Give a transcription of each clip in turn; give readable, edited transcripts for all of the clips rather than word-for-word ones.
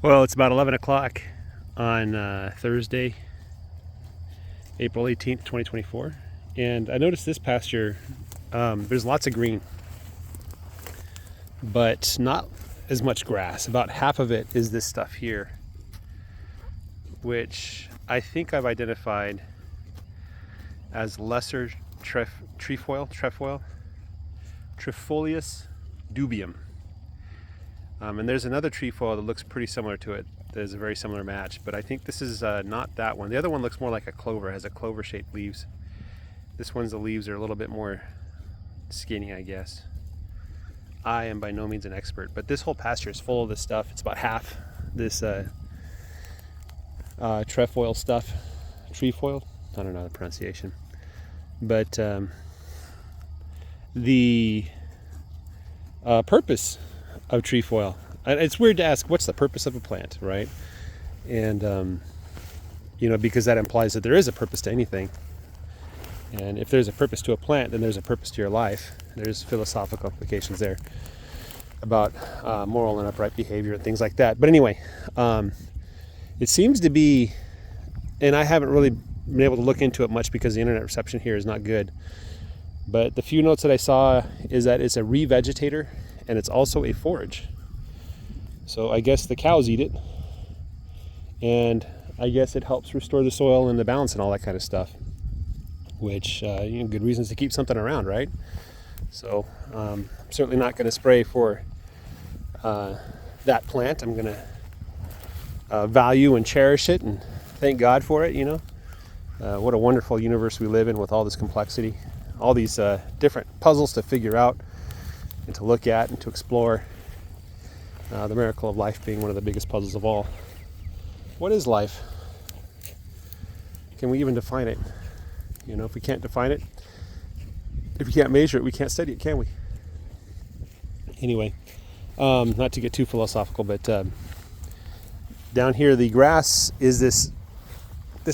Well, it's about 11 o'clock on Thursday, April 18th, 2024. And I noticed this pasture, there's lots of green, but not as much grass. About half of it is this stuff here, which I think I've identified as lesser trefoil, Trefolius dubium. And there's another trefoil that looks pretty similar to it. There's a very similar match, but I think this is not that one. The other one looks more like a clover, has a clover-shaped leaves. This one's the leaves are a little bit more skinny, I guess. I am by no means an expert, but this whole pasture is full of this stuff. It's about half this trefoil stuff. Trefoil? I don't know the pronunciation. But the purpose of trefoil. It's weird to ask, what's the purpose of a plant, right? And, because that implies that there is a purpose to anything. And if there's a purpose to a plant, then there's a purpose to your life. There's philosophical implications there about moral and upright behavior and things like that. But anyway, it seems to be, and I haven't really been able to look into it much because the internet reception here is not good. But the few notes that I saw is that it's a revegetator, and it's also a forage. So I guess the cows eat it, and I guess it helps restore the soil and the balance and all that kind of stuff, which, good reasons to keep something around, right? So I'm certainly not going to spray for that plant. I'm going to value and cherish it and thank God for it, What a wonderful universe we live in with all this complexity, all these different puzzles to figure out and to look at and to explore. The miracle of life being one of the biggest puzzles of all. What is life? Can we even define it? If we can't define it, if we can't measure it, we can't study it, can we? Anyway, not to get too philosophical, but down here the grass is this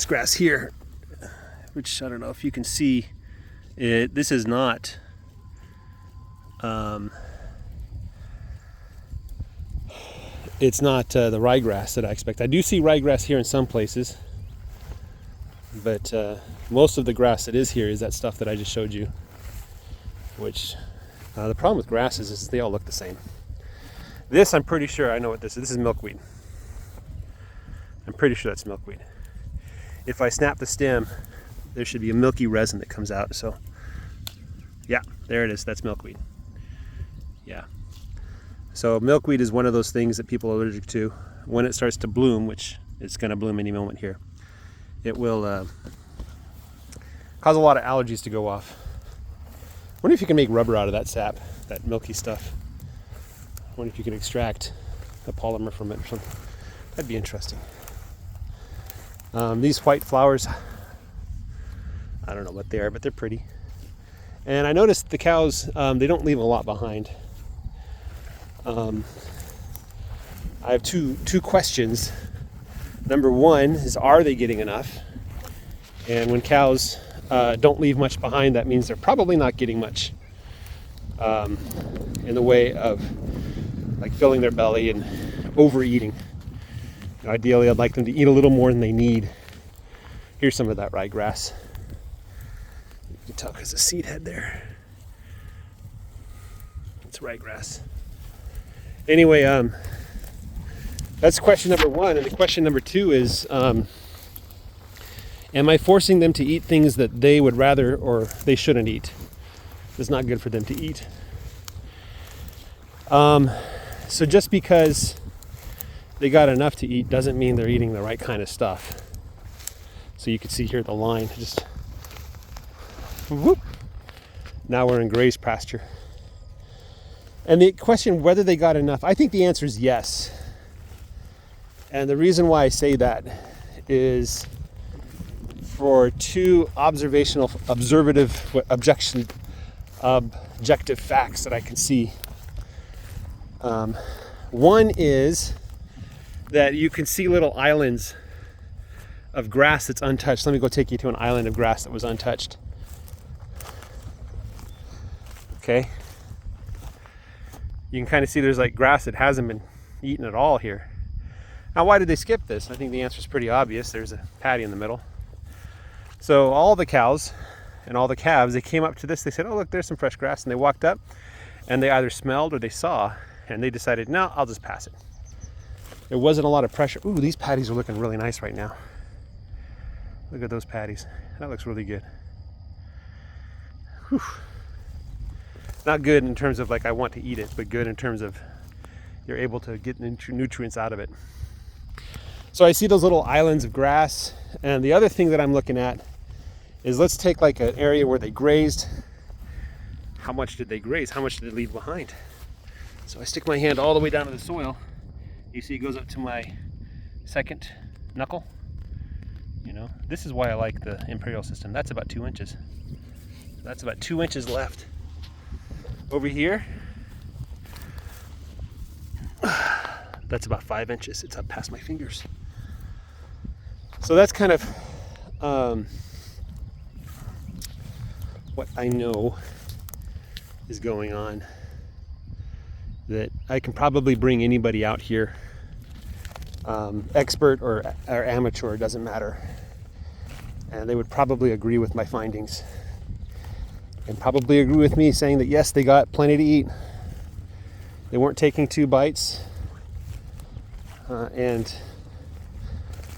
grass here, which I don't know if you can see. This is not it's not the ryegrass that I expect. I do see ryegrass here in some places, but most of the grass that is here is that stuff that I just showed you, which the problem with grasses is they all look the same. This, I'm pretty sure I know what this is. This is milkweed. I'm pretty sure that's milkweed. If I snap the stem, there should be a milky resin that comes out. So yeah, there it is. That's milkweed. Yeah. So milkweed is one of those things that people are allergic to. When it starts to bloom, which it's going to bloom any moment here, it will cause a lot of allergies to go off. I wonder if you can make rubber out of that sap, that milky stuff. I wonder if you can extract a polymer from it or something. That'd be interesting. These white flowers, I don't know what they are, but they're pretty. And I noticed the cows, they don't leave a lot behind. I have two questions. Number one is, are they getting enough? And when cows don't leave much behind, that means they're probably not getting much in the way of like filling their belly and overeating. Ideally, I'd like them to eat a little more than they need. Here's some of that ryegrass. You can tell because the seed head there. It's ryegrass. Anyway, that's question number one. And the question number two is, am I forcing them to eat things that they would rather or they shouldn't eat? It's not good for them to eat. So just because they got enough to eat doesn't mean they're eating the right kind of stuff. So you can see here the line just whoop. Now we're in grazed pasture. And the question whether they got enough, I think the answer is yes. And the reason why I say that is for two objective facts that I can see. One is that you can see little islands of grass that's untouched. Let me go take you to an island of grass that was untouched. Okay. You can kind of see there's like grass that hasn't been eaten at all here. Now, why did they skip this? I think the answer is pretty obvious. There's a paddy in the middle. So all the cows and all the calves, they came up to this. They said, oh, look, there's some fresh grass. And they walked up and they either smelled or they saw, and they decided, no, I'll just pass it. There wasn't a lot of pressure. Ooh, these paddies are looking really nice right now. Look at those paddies. That looks really good. Whew. Not good in terms of like I want to eat it, but good in terms of you're able to get nutrients out of it. So I see those little islands of grass. And the other thing that I'm looking at is, let's take like an area where they grazed. How much did they graze? How much did they leave behind? So I stick my hand all the way down to the soil. You see it goes up to my second knuckle. You know, this is why I like the imperial system. That's about 2 inches. That's about 2 inches left. Over here, that's about 5 inches. It's up past my fingers. So that's kind of what I know is going on. That I can probably bring anybody out here, expert or amateur, it doesn't matter. And they would probably agree with my findings. And probably agree with me saying that yes, they got plenty to eat. They weren't taking 2 bites. And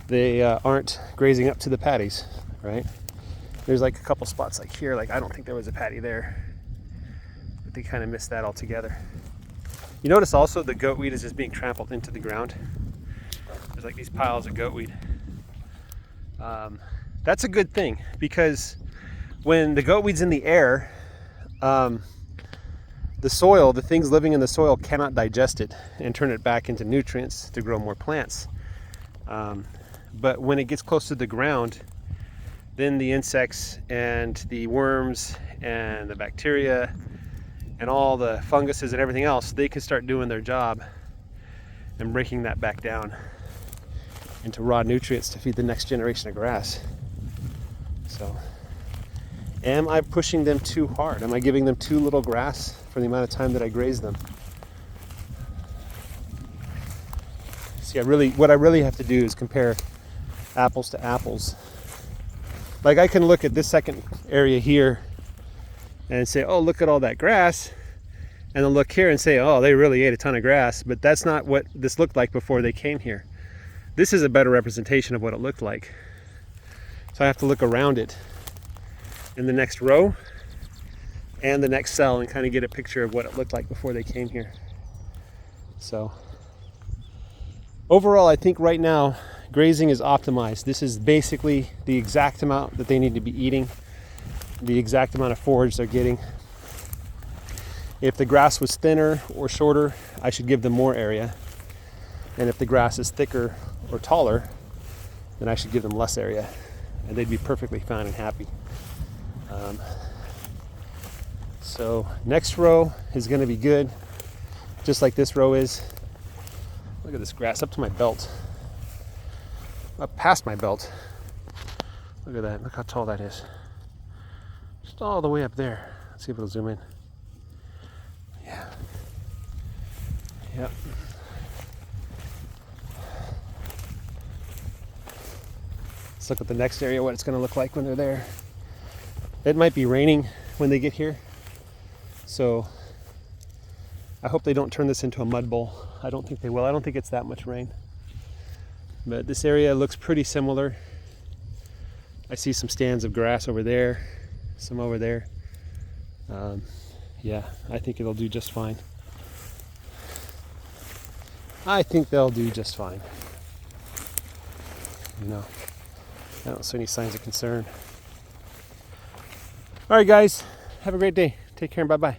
they aren't grazing up to the paddies, right? There's like a couple spots like here, like I don't think there was a paddy there. But they kind of missed that altogether. You notice also the goat weed is just being trampled into the ground. There's like these piles of goat weed. That's a good thing, because when the goat weed's in the air, the soil, the things living in the soil cannot digest it and turn it back into nutrients to grow more plants. But when it gets close to the ground, then the insects and the worms and the bacteria and all the funguses and everything else, they can start doing their job and breaking that back down into raw nutrients to feed the next generation of grass. So, am I pushing them too hard? Am I giving them too little grass for the amount of time that I graze them? See, what I really have to do is compare apples to apples. Like I can look at this second area here and say, oh, look at all that grass. And then look here and say, oh, they really ate a ton of grass. But that's not what this looked like before they came here. This is a better representation of what it looked like. So I have to look around it in the next row and the next cell and kind of get a picture of what it looked like before they came here. So overall, I think right now grazing is optimized. This is basically the exact amount that they need to be eating, the exact amount of forage they're getting. If the grass was thinner or shorter, I should give them more area. And if the grass is thicker or taller, then I should give them less area. And they'd be perfectly fine and happy. So next row is going to be good, just like this row is. Look at this grass up to my belt, up past my belt. Look at that. Look how tall that is. Just all the way up there. Let's see if it'll zoom in. Yeah. Yep. Let's look at the next area, what it's going to look like when they're there. It might be raining when they get here, so I hope they don't turn this into a mud bowl. I don't think they will. I don't think it's that much rain. But this area looks pretty similar. I see some stands of grass over there, some over there. Yeah, I think it'll do just fine. I think they'll do just fine. You know, I don't see any signs of concern. All right, guys, have a great day. Take care and bye-bye.